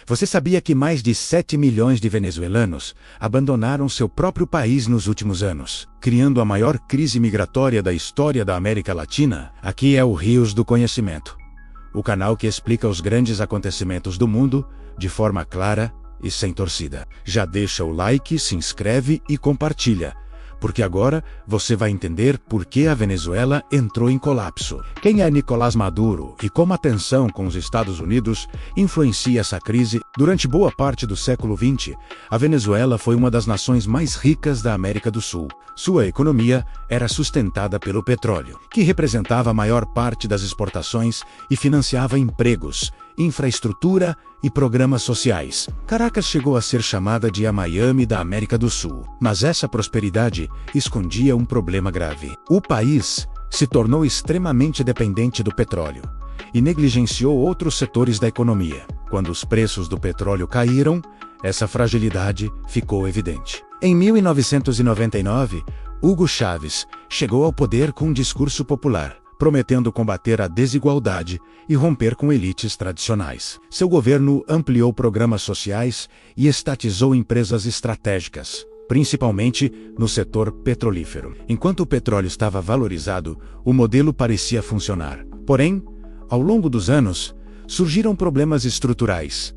Você sabia que mais de 7 milhões de venezuelanos abandonaram seu próprio país nos últimos anos, criando a maior crise migratória da história da América Latina? Aqui é o Rios do Conhecimento, o canal que explica os grandes acontecimentos do mundo de forma clara e sem torcida. Já deixa o like, se inscreve e compartilha, porque agora você vai entender por que a Venezuela entrou em colapso. Quem é Nicolás Maduro e como a tensão com os Estados Unidos influencia essa crise? Durante boa parte do século XX, a Venezuela foi uma das nações mais ricas da América do Sul. Sua economia era sustentada pelo petróleo, que representava a maior parte das exportações e financiava empregos, infraestrutura e programas sociais. Caracas chegou a ser chamada de a Miami da América do Sul, mas essa prosperidade escondia um problema grave. O país se tornou extremamente dependente do petróleo e negligenciou outros setores da economia. Quando os preços do petróleo caíram, essa fragilidade ficou evidente. Em 1999, Hugo Chávez chegou ao poder com um discurso popular, prometendo combater a desigualdade e romper com elites tradicionais. Seu governo ampliou programas sociais e estatizou empresas estratégicas, principalmente no setor petrolífero. Enquanto o petróleo estava valorizado, o modelo parecia funcionar. Porém, ao longo dos anos, surgiram problemas estruturais: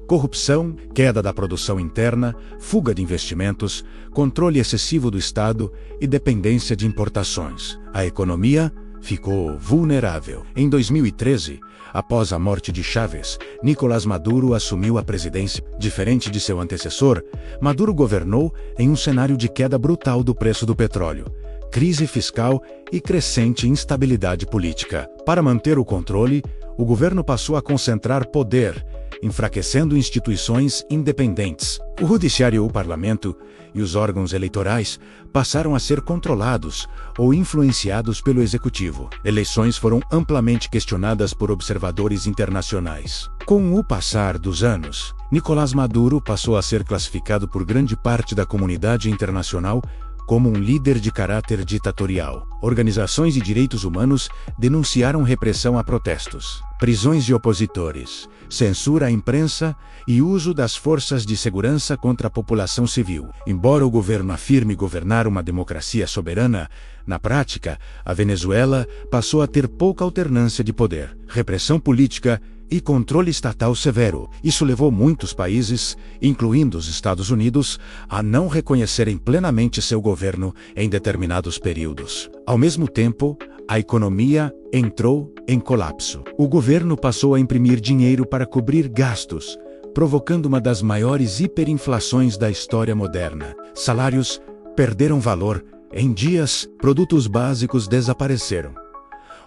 corrupção, queda da produção interna, fuga de investimentos, controle excessivo do Estado e dependência de importações. A economia ficou vulnerável. Em 2013, após a morte de Chávez, Nicolás Maduro assumiu a presidência. Diferente de seu antecessor, Maduro governou em um cenário de queda brutal do preço do petróleo, crise fiscal e crescente instabilidade política. Para manter o controle, o governo passou a concentrar poder, enfraquecendo instituições independentes. O judiciário, o parlamento e os órgãos eleitorais passaram a ser controlados ou influenciados pelo executivo. Eleições foram amplamente questionadas por observadores internacionais. Com o passar dos anos, Nicolás Maduro passou a ser classificado por grande parte da comunidade internacional como um líder de caráter ditatorial. Organizações de direitos humanos denunciaram repressão a protestos, prisões de opositores, censura à imprensa e uso das forças de segurança contra a população civil. Embora o governo afirme governar uma democracia soberana, na prática, a Venezuela passou a ter pouca alternância de poder, repressão política e controle estatal severo. Isso levou muitos países, incluindo os Estados Unidos, a não reconhecerem plenamente seu governo em determinados períodos. Ao mesmo tempo, a economia entrou em colapso. O governo passou a imprimir dinheiro para cobrir gastos, provocando uma das maiores hiperinflações da história moderna. Salários perderam valor. Em dias, produtos básicos desapareceram.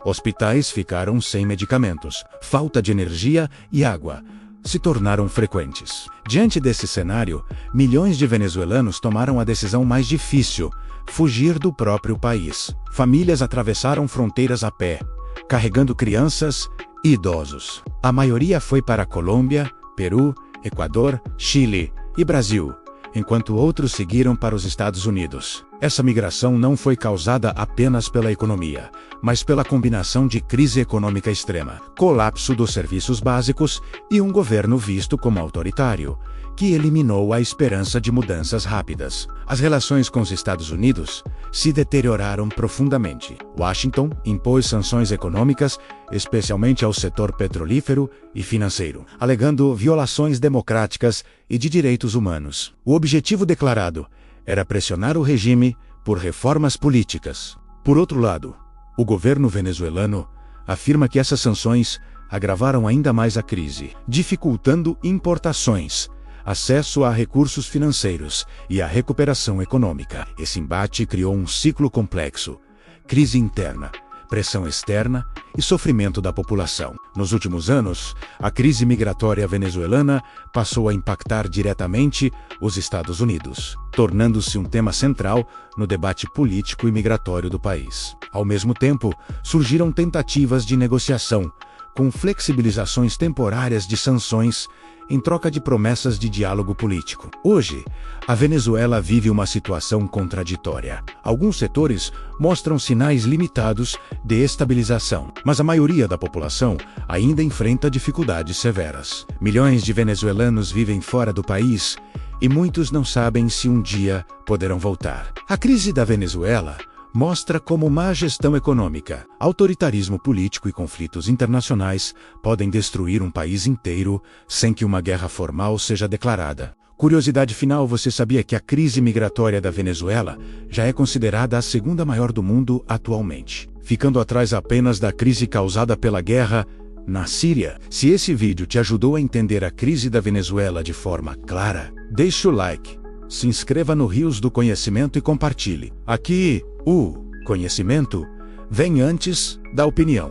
Hospitais ficaram sem medicamentos, falta de energia e água se tornaram frequentes. Diante desse cenário, milhões de venezuelanos tomaram a decisão mais difícil: fugir do próprio país. Famílias atravessaram fronteiras a pé, carregando crianças e idosos. A maioria foi para a Colômbia, Peru, Equador, Chile e Brasil, enquanto outros seguiram para os Estados Unidos. Essa migração não foi causada apenas pela economia, mas pela combinação de crise econômica extrema, colapso dos serviços básicos e um governo visto como autoritário, que eliminou a esperança de mudanças rápidas. As relações com os Estados Unidos se deterioraram profundamente. Washington impôs sanções econômicas, especialmente ao setor petrolífero e financeiro, alegando violações democráticas e de direitos humanos. O objetivo declarado era pressionar o regime por reformas políticas. Por outro lado, o governo venezuelano afirma que essas sanções agravaram ainda mais a crise, dificultando importações, acesso a recursos financeiros e a recuperação econômica. Esse embate criou um ciclo complexo: crise interna, pressão externa e sofrimento da população. Nos últimos anos, a crise migratória venezuelana passou a impactar diretamente os Estados Unidos, tornando-se um tema central no debate político e migratório do país. Ao mesmo tempo, surgiram tentativas de negociação, com flexibilizações temporárias de sanções em troca de promessas de diálogo político. Hoje, a Venezuela vive uma situação contraditória. Alguns setores mostram sinais limitados de estabilização, mas a maioria da população ainda enfrenta dificuldades severas. Milhões de venezuelanos vivem fora do país e muitos não sabem se um dia poderão voltar. A crise da Venezuela mostra como má gestão econômica, autoritarismo político e conflitos internacionais podem destruir um país inteiro sem que uma guerra formal seja declarada. Curiosidade final: você sabia que a crise migratória da Venezuela já é considerada a segunda maior do mundo atualmente, ficando atrás apenas da crise causada pela guerra na Síria? Se esse vídeo te ajudou a entender a crise da Venezuela de forma clara, deixe o like, se inscreva no Rios do Conhecimento e compartilhe. Aqui, o conhecimento vem antes da opinião.